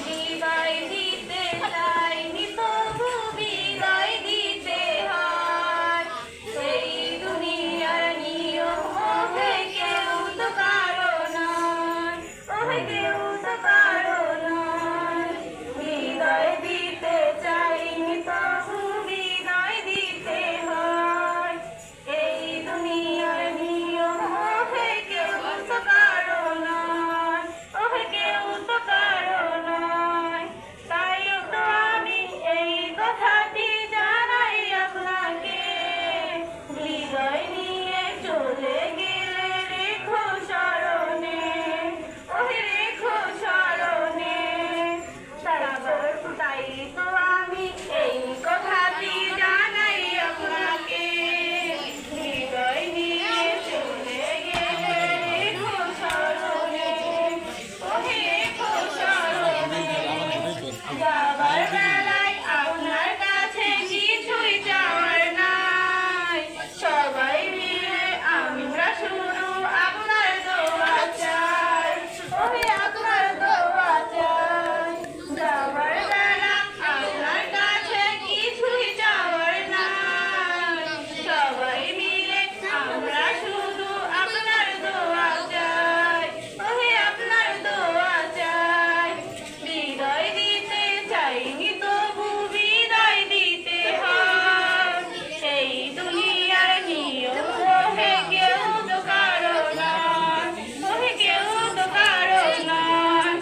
বিদায় দিতে চাইনি তবু বিদায় দিতে হয়। এই দুনিয়ার নিয়ম ওহে কেউ তো কারো নয়, ওহে কেউ তো কারো নয়। বিদায় দিতে চাইনি তবু বিদায় দিতে হয়। এই দুনিয়ার নিয়ম ওহে কেউ তো কারো নয়, ওহে কেউ তো কারো নয়। তাই তো আমি এই কথাটি জানাই আপনাকে, হৃদয় নিয়ে চলে গেলে রেখো স্মরণে, ওহে রেখো স্মরণে। তাই তো আমি এই কথাটি জানাই আপনাকে, হৃদয় নিয়ে চলে গেলে রেখো স্মরণে, ওহে রেখো স্মরণে। যাবার বেলায় আপনার কাছে কিছুই চাওয়ার নাই, সবাই মিলে আমরা শুধু আপনার দোয়া চাই, ওহে আপনার দোয়া চাই। যাবার বেলা আপনার কাছে কিছুই চাওয়ার নাই, সবাই মিলে আমরা শুধু আপনার দোয়া চাই, ওহে আপনার দোয়া চাই। বিদায় দিতে চাইনি তবু বিদায় দিতে হয়। এই দুনিয়ার নিয়ম ওহে কেউ তো কারো নয়, ওহে কেউ তো কারো নয়।